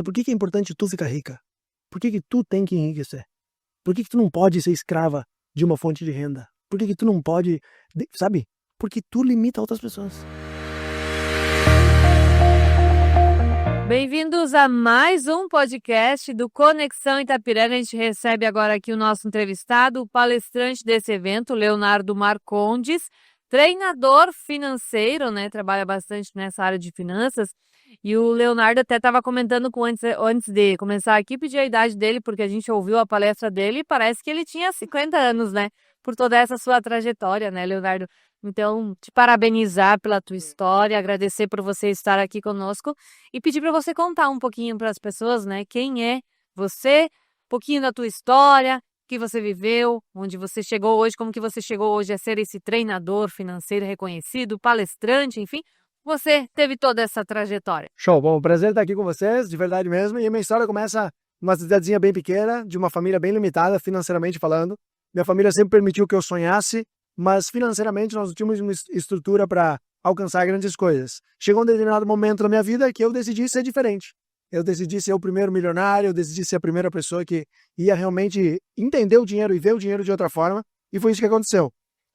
Por que é importante tu ficar rica? Por que tu tem que enriquecer? Por que tu não pode ser escrava de uma fonte de renda? Por que tu não pode, sabe? Porque tu limita outras pessoas. Bem-vindos a mais um podcast do Conexão Itapiranga. A gente recebe agora aqui o nosso entrevistado, o palestrante desse evento, Leonardo Marcondes, treinador financeiro, né? Trabalha bastante nessa área de finanças. E o Leonardo até estava comentando antes de começar aqui, pedir a idade dele, porque a gente ouviu a palestra dele e parece que ele tinha 50 anos, né? Por toda essa sua trajetória, né, Leonardo? Então, te parabenizar pela tua história, agradecer por você estar aqui conosco e pedir para você contar um pouquinho para as pessoas, né? Quem é você, um pouquinho da tua história, o que você viveu, onde você chegou hoje, como que você chegou hoje a ser esse treinador financeiro reconhecido, palestrante, enfim. Você teve toda essa trajetória. Show, bom, prazer estar aqui com vocês, de verdade mesmo. E a minha história começa numa cidadezinha bem pequena, de uma família bem limitada, financeiramente falando. Minha família sempre permitiu que eu sonhasse, mas financeiramente nós não tínhamos uma estrutura para alcançar grandes coisas. Chegou um determinado momento na minha vida que eu decidi ser diferente. Eu decidi ser o primeiro milionário, eu decidi ser a primeira pessoa que ia realmente entender o dinheiro e ver o dinheiro de outra forma, e foi isso que aconteceu.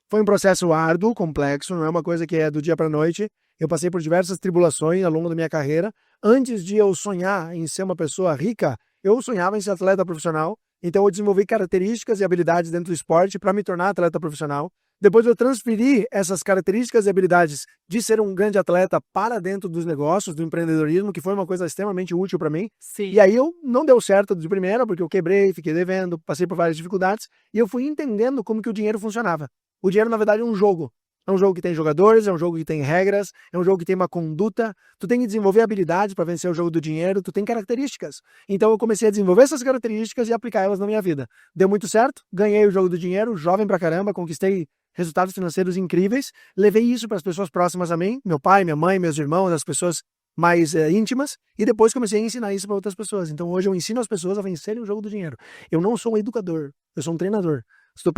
Foi um processo árduo, complexo, não é uma coisa que é do dia para a noite. Eu passei por diversas tribulações ao longo da minha carreira. Antes de eu sonhar em ser uma pessoa rica, eu sonhava em ser atleta profissional. Então eu desenvolvi características e habilidades dentro do esporte para me tornar atleta profissional. Depois eu transferi essas características e habilidades de ser um grande atleta para dentro dos negócios, do empreendedorismo, que foi uma coisa extremamente útil para mim. Sim. E aí eu não deu certo de primeira, porque eu quebrei, fiquei devendo, passei por várias dificuldades, e eu fui entendendo como que o dinheiro funcionava. O dinheiro, na verdade, é um jogo. É um jogo que tem jogadores, é um jogo que tem regras, é um jogo que tem uma conduta. Tu tem que desenvolver habilidades para vencer o jogo do dinheiro, tu tem características. Então eu comecei a desenvolver essas características e aplicar elas na minha vida. Deu muito certo, ganhei o jogo do dinheiro, jovem pra caramba, conquistei resultados financeiros incríveis, levei isso para as pessoas próximas a mim, meu pai, minha mãe, meus irmãos, as pessoas mais íntimas, e depois comecei a ensinar isso para outras pessoas. Então hoje eu ensino as pessoas a vencerem o jogo do dinheiro. Eu não sou um educador, eu sou um treinador. Se tu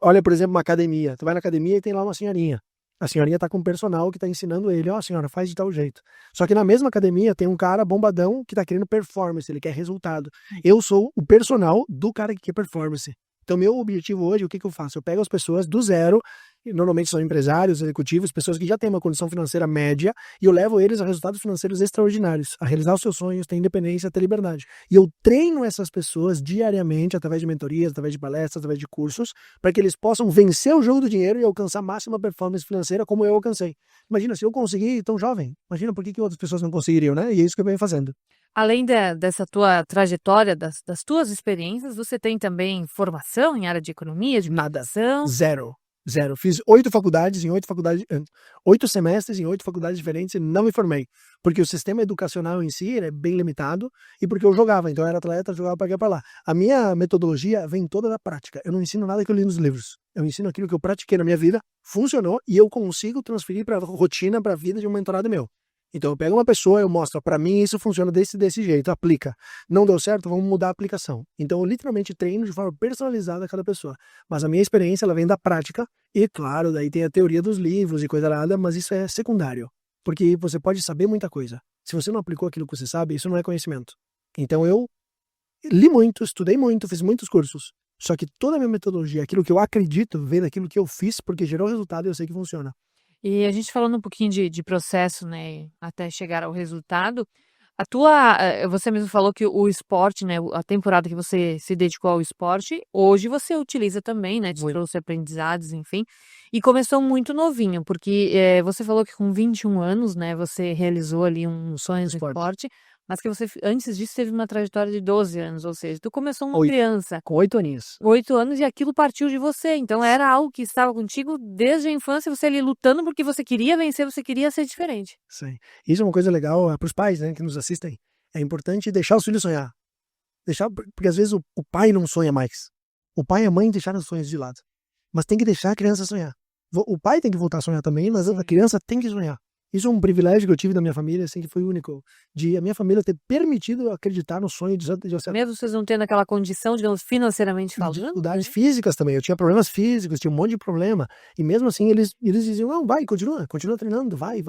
olha, por exemplo, uma academia. Tu vai na academia e tem lá uma senhorinha. A senhorinha tá com um personal que tá ensinando ele, ó, senhora, faz de tal jeito. Só que na mesma academia tem um cara bombadão que tá querendo performance, ele quer resultado. Eu sou o personal do cara que quer performance. Então, meu objetivo hoje, o que eu faço? Eu pego as pessoas do zero, e normalmente são empresários, executivos, pessoas que já têm uma condição financeira média, e eu levo eles a resultados financeiros extraordinários, a realizar os seus sonhos, ter independência, ter liberdade. E eu treino essas pessoas diariamente, através de mentorias, através de palestras, através de cursos, para que eles possam vencer o jogo do dinheiro e alcançar a máxima performance financeira como eu alcancei. Imagina, se eu conseguir tão jovem, imagina por que outras pessoas não conseguiriam, né? E é isso que eu venho fazendo. Além dessa tua trajetória, das tuas experiências, você tem também formação em área de economia, de Nada. administração? Zero. Fiz 8 faculdades, 8 semestres em 8 faculdades diferentes e não me formei. Porque o sistema educacional em si é bem limitado e porque eu jogava. Então eu era atleta, jogava para cá e para lá. A minha metodologia vem toda da prática. Eu não ensino nada que eu li nos livros. Eu ensino aquilo que eu pratiquei na minha vida, funcionou e eu consigo transferir para a rotina, para a vida de um mentorado meu. Então eu pego uma pessoa, eu mostro, para mim isso funciona desse jeito, aplica. Não deu certo, vamos mudar a aplicação. Então eu literalmente treino de forma personalizada a cada pessoa. Mas a minha experiência, ela vem da prática e, claro, daí tem a teoria dos livros e coisa nada, mas isso é secundário. Porque você pode saber muita coisa. Se você não aplicou aquilo que você sabe, isso não é conhecimento. Então eu li muito, estudei muito, fiz muitos cursos. Só que toda a minha metodologia, aquilo que eu acredito, vem daquilo que eu fiz, porque gerou resultado e eu sei que funciona. E a gente falando um pouquinho de processo, né, até chegar ao resultado, você mesmo falou que o esporte, né, a temporada que você se dedicou ao esporte, hoje você utiliza também, né, te trouxe aprendizados, enfim, e começou muito novinho, porque você falou que com 21 anos, né, você realizou ali um sonho de esporte, mas que você, antes disso, teve uma trajetória de 12 anos, ou seja, tu começou uma criança. Com 8 aninhos. 8 anos e aquilo partiu de você, então era algo que estava contigo desde a infância, você ali lutando porque você queria vencer, você queria ser diferente. Sim. Isso é uma coisa legal para os pais, né, que nos assistem. É importante deixar os filhos sonhar. Porque às vezes o pai não sonha mais. O pai e a mãe deixaram os sonhos de lado. Mas tem que deixar a criança sonhar. O pai tem que voltar a sonhar também, mas a criança tem que sonhar. Isso é um privilégio que eu tive da minha família, assim, que foi único. De a minha família ter permitido acreditar no sonho de você. Mesmo vocês não tendo aquela condição, digamos, financeiramente falando. Dificuldades físicas também. Eu tinha problemas físicos, tinha um monte de problema. E mesmo assim, eles diziam, não, vai, continua treinando, vai.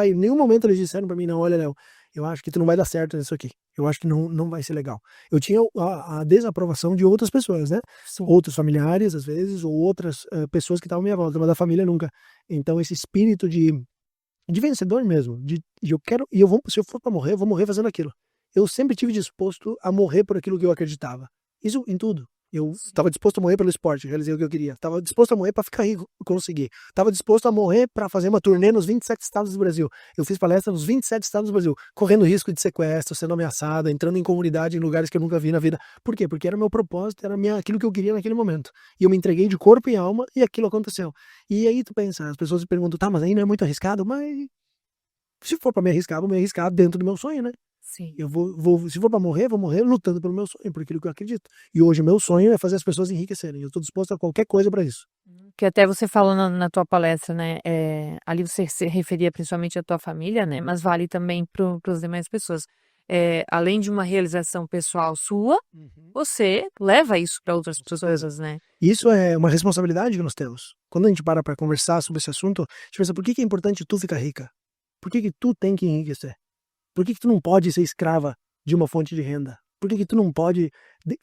Em nenhum momento eles disseram pra mim, não, olha, Léo, eu acho que tu não vai dar certo nisso aqui. Eu acho que não vai ser legal. Eu tinha a desaprovação de outras pessoas, né? Sim. Outros familiares, às vezes, ou outras pessoas que estavam à minha volta, mas da família nunca. Então, esse espírito de vencedor mesmo, se eu for para morrer, eu vou morrer fazendo aquilo. Eu sempre tive disposto a morrer por aquilo que eu acreditava. Isso em tudo. Eu estava disposto a morrer pelo esporte, realizei o que eu queria. Estava disposto a morrer para ficar rico, consegui. Estava disposto a morrer para fazer uma turnê nos 27 estados do Brasil. Eu fiz palestra nos 27 estados do Brasil, correndo risco de sequestro, sendo ameaçada, entrando em comunidade em lugares que eu nunca vi na vida. Por quê? Porque era meu propósito, era aquilo que eu queria naquele momento. E eu me entreguei de corpo e alma e aquilo aconteceu. E aí tu pensa, as pessoas se perguntam, tá, mas aí não é muito arriscado? Mas se for para me arriscar, vou me arriscar dentro do meu sonho, né? Sim. Eu se for para morrer, vou morrer lutando pelo meu sonho, por aquilo que eu acredito. E hoje o meu sonho é fazer as pessoas enriquecerem. Eu estou disposto a qualquer coisa para isso. Que até você falou na tua palestra, né? Ali você se referia principalmente à tua família, né? Mas vale também para as demais pessoas. Além de uma realização pessoal sua, você leva isso para outras pessoas, né? Isso é uma responsabilidade que nós temos. Quando a gente para conversar sobre esse assunto, a gente pensa, por que é importante tu ficar rica? Por que tu tem que enriquecer? Por que tu não pode ser escrava de uma fonte de renda? Por que tu não pode,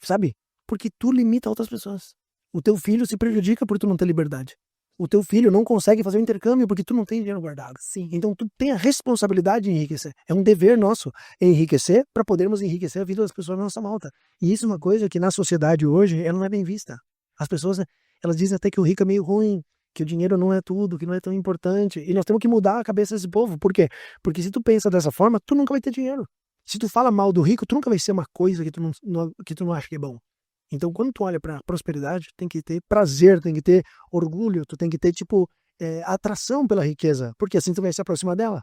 sabe? Porque tu limita outras pessoas. O teu filho se prejudica por tu não ter liberdade. O teu filho não consegue fazer o intercâmbio porque tu não tem dinheiro guardado. Sim. Então tu tem a responsabilidade de enriquecer. É um dever nosso enriquecer para podermos enriquecer a vida das pessoas na nossa volta. E isso é uma coisa que na sociedade hoje ela não é bem vista. As pessoas, elas dizem até que o rico é meio ruim, que o dinheiro não é tudo, que não é tão importante. E nós temos que mudar a cabeça desse povo. Por quê? Porque se tu pensa dessa forma, tu nunca vai ter dinheiro. Se tu fala mal do rico, tu nunca vai ser uma coisa que tu não acha que é bom. Então, quando tu olha para prosperidade, tem que ter prazer, tem que ter orgulho, tu tem que ter, atração pela riqueza, porque assim tu vai se aproximar dela.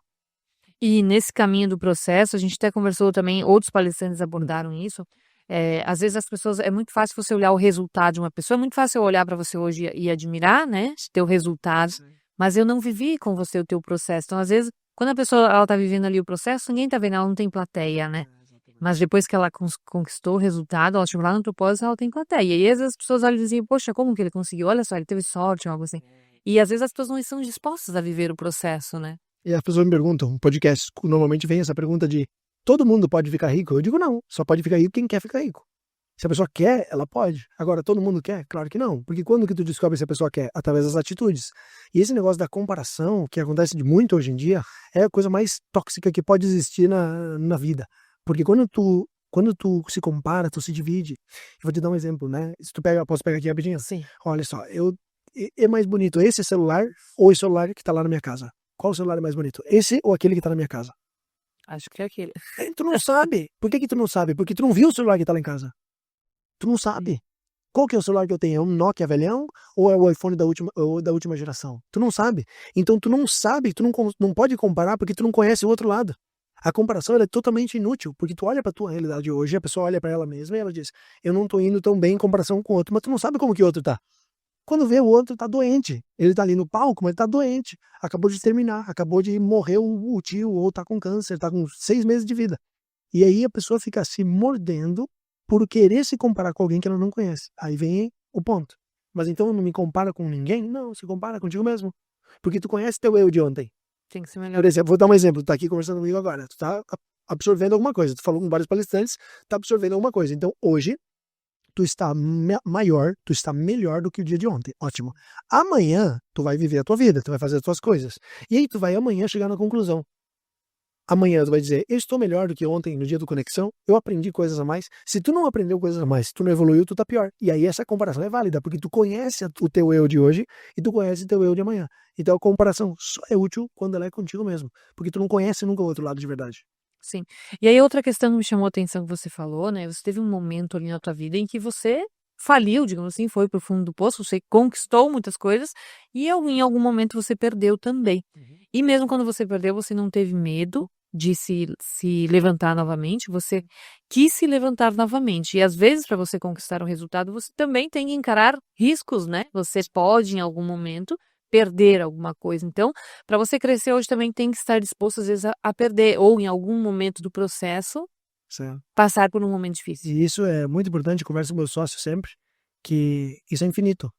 E nesse caminho do processo, a gente até conversou também, outros palestrantes abordaram isso. Às vezes as pessoas, é muito fácil você olhar o resultado de uma pessoa, é muito fácil eu olhar para você hoje e admirar, né, teu resultado, mas eu não vivi com você o teu processo. Então, às vezes, quando a pessoa ela tá vivendo ali o processo, ninguém tá vendo, ela não tem plateia, né? Mas depois que ela conquistou o resultado, ela chegou lá no propósito, ela tem plateia. E às vezes as pessoas olham e dizem, poxa, como que ele conseguiu? Olha só, ele teve sorte ou algo assim. E às vezes as pessoas não estão dispostas a viver o processo, né? E as pessoas me perguntam, um podcast normalmente vem essa pergunta de todo mundo pode ficar rico? Eu digo não, só pode ficar rico quem quer ficar rico. Se a pessoa quer, ela pode. Agora, todo mundo quer? Claro que não. Porque quando que tu descobre se a pessoa quer? Através das atitudes. E esse negócio da comparação, que acontece de muito hoje em dia, é a coisa mais tóxica que pode existir na vida. Porque quando tu se compara, tu se divide. Eu vou te dar um exemplo, né? Se tu posso pegar aqui rapidinho? Sim. Olha só, é mais bonito esse celular ou esse celular que tá lá na minha casa? Qual celular é mais bonito? Esse ou aquele que tá na minha casa? Acho que é aquele. Tu não sabe. Por que tu não sabe? Porque tu não viu o celular que tá lá em casa. Tu não sabe. Qual que é o celular que eu tenho? É um Nokia velhão ou é o iPhone da última geração? Tu não sabe. Então tu não sabe, tu não pode comparar porque tu não conhece o outro lado. A comparação ela é totalmente inútil, porque tu olha pra tua realidade hoje, a pessoa olha pra ela mesma e ela diz, eu não tô indo tão bem em comparação com o outro, mas tu não sabe como que o outro tá. Quando vê o outro tá doente, ele tá ali no palco, mas ele tá doente, acabou de terminar, acabou de morrer o tio, ou tá com câncer, tá com 6 meses de vida. E aí a pessoa fica se mordendo por querer se comparar com alguém que ela não conhece. Aí vem o ponto. Mas então não me compara com ninguém? Não, se compara contigo mesmo. Porque tu conhece teu eu de ontem. Tem que ser melhor. Por exemplo, vou dar um exemplo. Tu tá aqui conversando comigo agora. Tu tá absorvendo alguma coisa. Tu falou com vários palestrantes, tá absorvendo alguma coisa. Então hoje, tu está maior, tu está melhor do que o dia de ontem. Ótimo. Amanhã, tu vai viver a tua vida, tu vai fazer as tuas coisas. E aí tu vai amanhã chegar na conclusão. Amanhã tu vai dizer, eu estou melhor do que ontem no dia do Conexão, eu aprendi coisas a mais. Se tu não aprendeu coisas a mais, se tu não evoluiu, tu tá pior. E aí essa comparação é válida, porque tu conhece o teu eu de hoje e tu conhece o teu eu de amanhã. Então a comparação só é útil quando ela é contigo mesmo, porque tu não conhece nunca o outro lado de verdade. Sim. E aí outra questão que me chamou a atenção que você falou, né? Você teve um momento ali na tua vida em que você faliu, digamos assim, foi pro fundo do poço, você conquistou muitas coisas e em algum momento você perdeu também. E mesmo quando você perdeu, você não teve medo de se levantar novamente, você quis se levantar novamente. E às vezes, para você conquistar um resultado, você também tem que encarar riscos, né? Você pode, em algum momento, perder alguma coisa. Então, para você crescer hoje também tem que estar disposto, às vezes, a perder, ou em algum momento do processo, Certo. passar por um momento difícil. E isso é muito importante, converso com meu sócio sempre, que isso é infinito.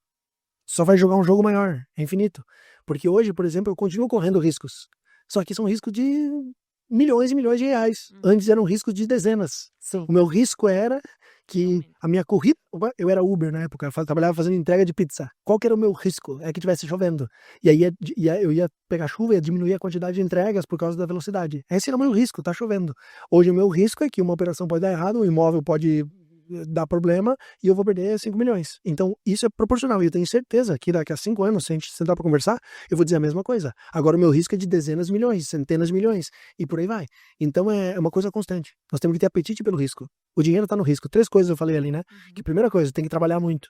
Só vai jogar um jogo maior, é infinito. Porque hoje, por exemplo, eu continuo correndo riscos. Só que são riscos milhões e milhões de reais. Antes eram riscos de dezenas. Sim. O meu risco era que a minha corrida... Eu era Uber na época, eu trabalhava fazendo entrega de pizza. Qual que era o meu risco? É que tivesse chovendo. E aí eu ia pegar chuva e ia diminuir a quantidade de entregas por causa da velocidade. Esse era o meu risco, tá chovendo. Hoje o meu risco é que uma operação pode dar errado, o imóvel pode dar problema e eu vou perder 5 milhões. Então isso é proporcional e eu tenho certeza que daqui a 5 anos, se a gente sentar para conversar, eu vou dizer a mesma coisa. Agora o meu risco é de dezenas de milhões, centenas de milhões e por aí vai. Então é uma coisa constante. Nós temos que ter apetite pelo risco. O dinheiro está no risco. 3 coisas eu falei ali, né? Que primeira coisa, tem que trabalhar muito.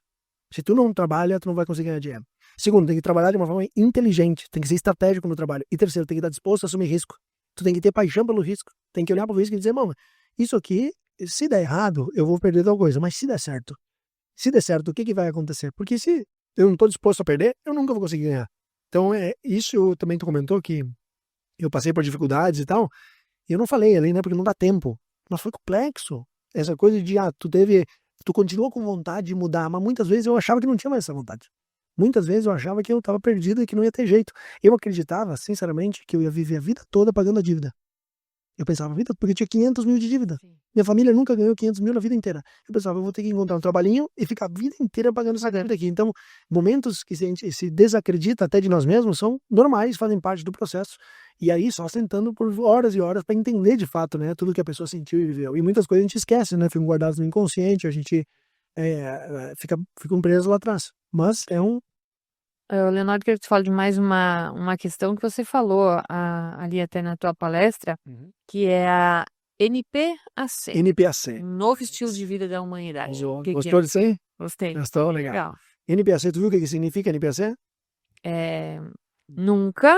Se tu não trabalha, tu não vai conseguir ganhar dinheiro. Segundo, tem que trabalhar de uma forma inteligente, tem que ser estratégico no trabalho. E terceiro, tem que estar disposto a assumir risco. Tu tem que ter paixão pelo risco. Tem que olhar para o risco e dizer, mano, isso aqui, se der errado, eu vou perder tal coisa. Mas se der certo, o que vai acontecer? Porque se eu não estou disposto a perder, eu nunca vou conseguir ganhar. Então, isso também tu comentou que eu passei por dificuldades e tal. E eu não falei ali, né? Porque não dá tempo. Mas foi complexo. Essa coisa de, tu continuou com vontade de mudar, mas muitas vezes eu achava que não tinha mais essa vontade. Muitas vezes eu achava que eu estava perdido e que não ia ter jeito. Eu acreditava, sinceramente, que eu ia viver a vida toda pagando a dívida. Eu pensava, porque eu tinha 500 mil de dívida. Sim. Minha família nunca ganhou 500 mil na vida inteira. Eu pensava, eu vou ter que encontrar um trabalhinho e ficar a vida inteira pagando essa dívida aqui. Então, momentos que a gente se desacredita até de nós mesmos são normais, fazem parte do processo. E aí, só sentando por horas e horas para entender de fato, né, tudo que a pessoa sentiu e viveu. E muitas coisas a gente esquece, né, ficam guardadas no inconsciente, a gente fica preso lá atrás. Mas Leonardo, quero que tu fale de mais uma questão que você falou ali até na tua palestra, que é a NPAC. NPAC. Um novo estilo de vida da humanidade. O que Gostou disso aí? Gostei. Gostou? Legal. NPAC, tu viu o que significa NPAC? Nunca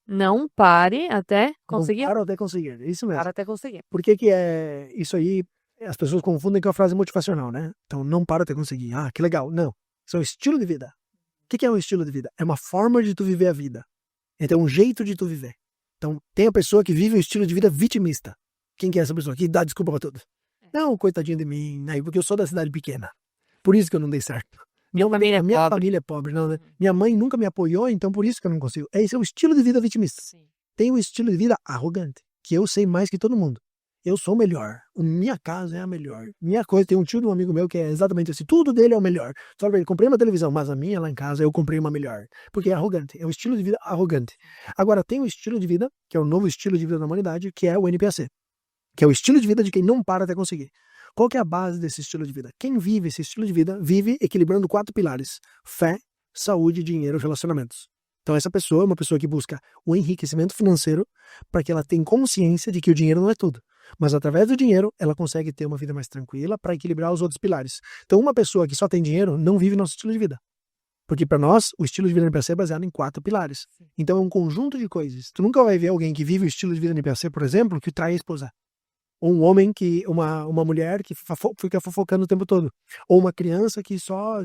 não pare até conseguir. Não paro até conseguir, isso mesmo. Para até conseguir. Por que é isso aí? As pessoas confundem com a frase motivacional, né? Então, não paro até conseguir. Ah, que legal. Não, isso é um estilo de vida. O que é um estilo de vida? É uma forma de tu viver a vida. Então, um jeito de tu viver. Então, tem a pessoa que vive um estilo de vida vitimista. Quem que é essa pessoa? Que dá desculpa pra tudo. Não, coitadinho de mim, né? Porque eu sou da cidade pequena. Por isso que eu não dei certo. Minha família é pobre, não, né? Minha mãe nunca me apoiou, então por isso que eu não consigo. Esse é o estilo de vida vitimista. Sim. Tem um estilo de vida arrogante, que eu sei mais que todo mundo. Eu sou o melhor. Minha casa é a melhor. Minha coisa, tem um tio de um amigo meu que é exatamente assim. Tudo dele é o melhor. Só pra ele, comprei uma televisão, mas a minha lá em casa eu comprei uma melhor. Porque é arrogante. É um estilo de vida arrogante. Agora, tem um estilo de vida, que é o novo estilo de vida da humanidade, que é o NPAC. Que é o estilo de vida de quem não para até conseguir. Qual que é a base desse estilo de vida? Quem vive esse estilo de vida, vive equilibrando 4 pilares. Fé, saúde, dinheiro e relacionamentos. Então essa pessoa é uma pessoa que busca o enriquecimento financeiro para que ela tenha consciência de que o dinheiro não é tudo. Mas através do dinheiro, ela consegue ter uma vida mais tranquila para equilibrar os outros pilares. Então uma pessoa que só tem dinheiro não vive nosso estilo de vida. Porque para nós, o estilo de vida NPAC é baseado em 4 pilares. Então é um conjunto de coisas. Tu nunca vai ver alguém que vive o estilo de vida NPAC, por exemplo, que trai a esposa. Ou um homem uma mulher que fica fofocando o tempo todo. Ou uma criança que só,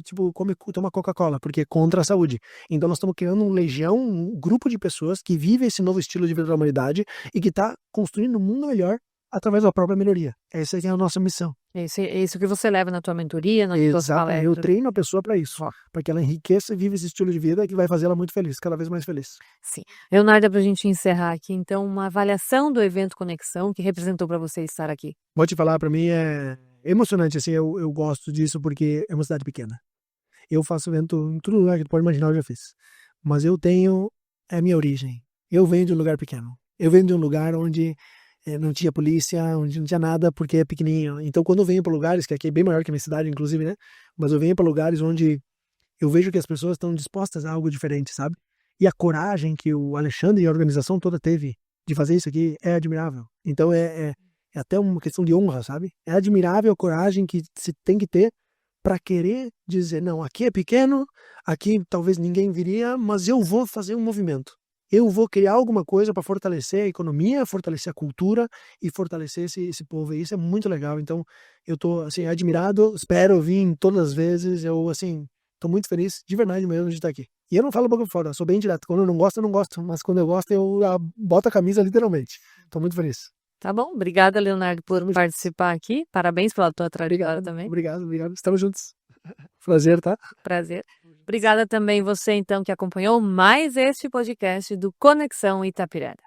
toma Coca-Cola, porque é contra a saúde. Então nós estamos criando um grupo de pessoas que vive esse novo estilo de vida da humanidade e que está construindo um mundo melhor através da própria melhoria. Essa é a nossa missão. É isso que você leva na tua mentoria, nas tuas palestras. Eu treino a pessoa para isso, para que ela enriqueça e viva esse estilo de vida que vai fazer ela muito feliz, cada vez mais feliz. Sim. Leonardo, para a gente encerrar aqui, então, uma avaliação do evento Conexão que representou para você estar aqui. Vou te falar, para mim é emocionante, assim, eu gosto disso porque é uma cidade pequena. Eu faço evento em todo lugar que tu pode imaginar, eu já fiz. Mas eu tenho a minha origem. Eu venho de um lugar pequeno. Eu venho de um lugar onde não tinha polícia, onde não tinha nada, porque é pequenininho. Então, quando eu venho para lugares, que aqui é bem maior que a minha cidade, inclusive, né? Mas eu venho para lugares onde eu vejo que as pessoas estão dispostas a algo diferente, sabe? E a coragem que o Alexandre e a organização toda teve de fazer isso aqui é admirável. Então, é até uma questão de honra, sabe? É admirável a coragem que se tem que ter para querer dizer, não, aqui é pequeno, aqui talvez ninguém viria, mas eu vou fazer um movimento. Eu vou criar alguma coisa para fortalecer a economia, fortalecer a cultura e fortalecer esse povo. E isso é muito legal. Então, eu tô assim admirado, espero vir todas as vezes. Eu assim, tô muito feliz, de verdade mesmo, de estar aqui. E eu não falo boca fora, sou bem direto. Quando eu não gosto, mas quando eu gosto, eu boto a camisa literalmente. Tô muito feliz. Tá bom, obrigada, Leonardo, por participar aqui. Parabéns pela tua trajetória também. Obrigado. Estamos juntos. Prazer, tá? Prazer. Obrigada também você, então, que acompanhou mais este podcast do Conexão Itapiranga.